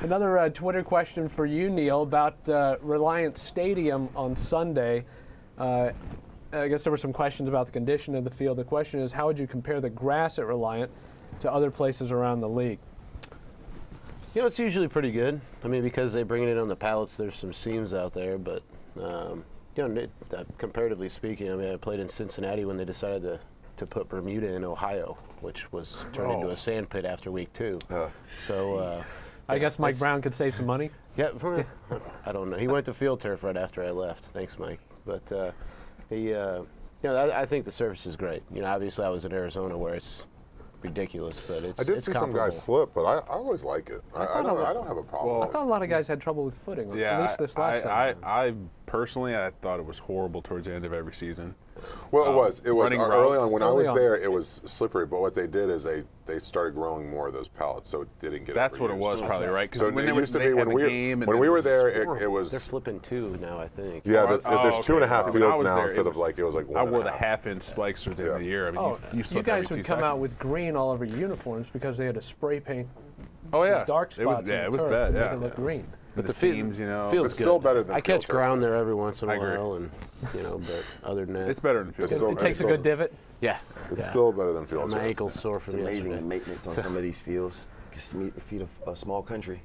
Another Twitter question for you, Neil, about Reliant Stadium on Sunday. I guess there were some questions about the condition of the field. The question is, how would you compare the grass at Reliant to other places around the league? You know, it's usually pretty good. I mean, because they bring it in on the pallets, there's some seams out there. But, comparatively speaking, I mean, I played in Cincinnati when they decided to put Bermuda in Ohio, which was turned into a sand pit after week 2. I guess Mike Brown could save some money. Yeah, I don't know. He went to field turf right after I left. Thanks, Mike. But I think the surface is great. You know, obviously I was in Arizona where it's ridiculous, but it's I did see some guys slip, but I always like it. I don't have a problem. I thought a lot of guys had trouble with footing, at least this last time. I personally, I thought it was horrible towards the end of every season. Well, it was early on. When I was there, it was slippery. But what they did is they started growing more of those pallets, so it didn't get. That's what it was, probably, right? Because when we were there, it was. They're flipping 2 now, I think. Yeah, there's 2.5 fields now instead of like it was like 1.5. I wore the half-inch spikes towards the end of the year. I mean, you guys would come out with green all over your uniforms because they had to spray paint. Dark spots. It was bad. To make it look green. But the seams, you know, field's it's still better than I catch ground there every once in a agree. while, and but other than that, it's better than field. It takes a good divot. Yeah, it's still better than field. My ankle's sore from yesterday. It's amazing the maintenance on some of these fields. You can feed a small country.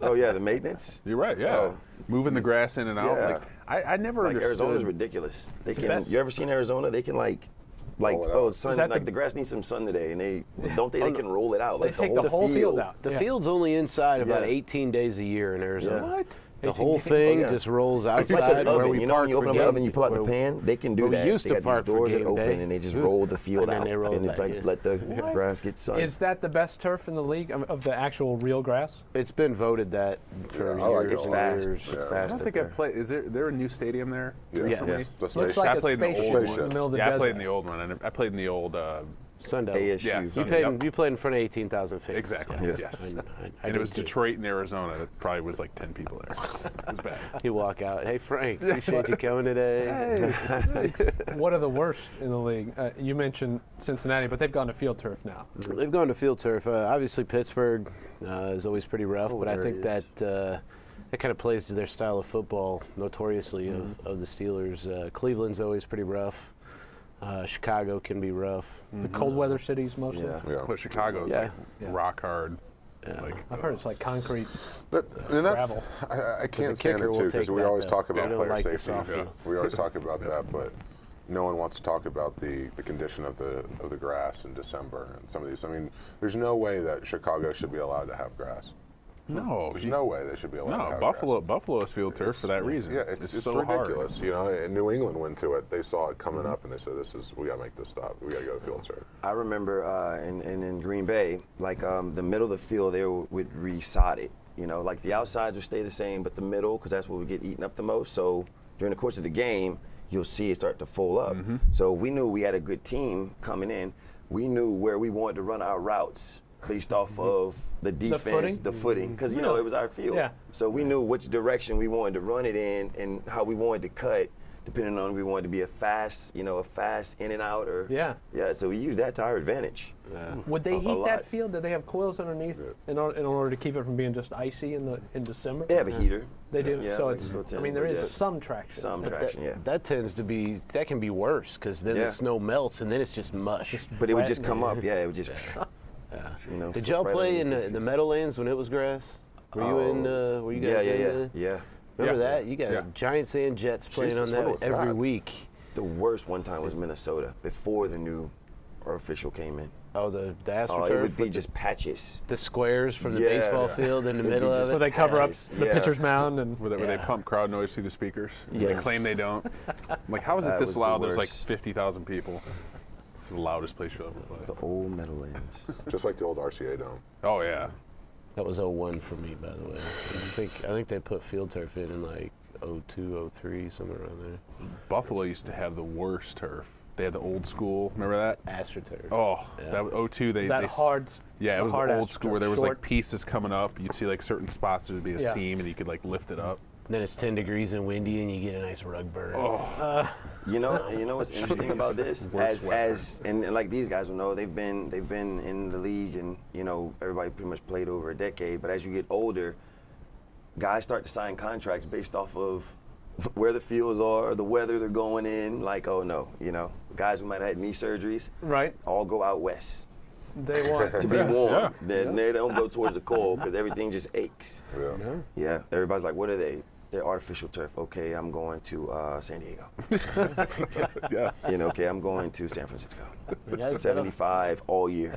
Oh yeah, the maintenance. You're right. Yeah, moving the grass in and out. Yeah. Like I never understood. Arizona's ridiculous. They can. You ever seen Arizona? They can sun, the grass needs some sun today, and they can roll it out. They take the whole field out. The field's only inside about 18 days a year in Arizona. Yeah. What? The whole thing just rolls outside where we park. When you open up the oven, you pull out the pan. They can do that. We used they to got park these doors for that game open, day. and they just roll the field out, and let the grass get sun. Is that the best turf in the league of the actual real grass? It's been voted that for years. It's fast. Yeah. It's fast. I don't think I've played. Is there a new stadium there? Yes. Looks like I a played in the spaceship old in the one. middle of the I desert. played in the old one, and I played in the old Sundown. ASU. Yeah, You played in front of 18,000 fans. Exactly. Yeah. Yes. I and it was did too. Detroit and Arizona. It probably was like 10 people there. It was bad. You walk out. Hey Frank, appreciate you coming today. What are the worst in the league? You mentioned Cincinnati, but they've gone to field turf now. They've gone to field turf. Obviously, Pittsburgh is always pretty rough, but I think that kind of plays to their style of football, notoriously of the Steelers. Cleveland's always pretty rough. Chicago can be rough. The cold weather cities mostly. Yeah. But Chicago's like rock hard. Like, I've heard it's like concrete. Gravel. I can't stand it too because we always talk about player safety. We always talk about that, but no one wants to talk about the condition of the grass in December and some of these. I mean, there's no way that Chicago should be allowed to have grass. No, there's no way they should be allowed to have grass. Buffalo is field turf for that reason. Yeah, it's so ridiculous. Hard. You know, and New England went to it. They saw it coming up, and they said, we got to make this stop. We got to go to field turf. I remember in Green Bay, like the middle of the field, they would resod it. You know, like the outsides would stay the same, but the middle, because that's where we get eaten up the most. So during the course of the game, you'll see it start to fold up. So we knew we had a good team coming in. We knew where we wanted to run our routes based off of the defense, the footing, because you know it was our field. Yeah. So we knew which direction we wanted to run it in and how we wanted to cut, depending on if we wanted to be a fast in and out or So we used that to our advantage. Would they heat that field? Did they have coils underneath in order to keep it from being just icy in December? They have a heater. They do. Yeah, so like it's. I mean, there is some traction. That tends to be. That can be worse because then the snow melts and then it's just mush. But it would just come up. Yeah, it would just. You know, did y'all play in the Meadowlands when it was grass? Were you in? Were you guys in? Yeah. Remember that? You got Giants and Jets playing on that every week. The worst one time was Minnesota before the new official came in. Oh, the AstroTurf? It would be just patches. The squares from the baseball field in the middle of it. Where they cover up the pitcher's mound and where they pump crowd noise through the speakers. Yes. They claim they don't. I'm like, how is it this loud? There's like 50,000 people. It's the loudest place you'll ever play. The old Meadowlands. Just like the old RCA Dome. Oh yeah. That was 01 for me, by the way. I think they put field turf in like 02, 03, somewhere around there. Buffalo used to have the worst turf. They had the old school. Remember that? AstroTurf. Oh, that was 02. It was the old school where there was like pieces coming up. You'd see like certain spots there'd be a seam and you could like lift it up. then it's 10 degrees and windy, and you get a nice rug burn. Oh. You know what's interesting about this? And like these guys will know, they've been in the league, and you know everybody pretty much played over a decade. But as you get older, guys start to sign contracts based off of where the fields are, the weather they're going in. Like, oh no, you know, guys who might have had knee surgeries, right, all go out west. They want to be warm. They don't go towards the cold because everything just aches. Yeah. Everybody's like, what are they? They're artificial turf. Okay, I'm going to San Diego. You know, okay, I'm going to San Francisco. 75 all year.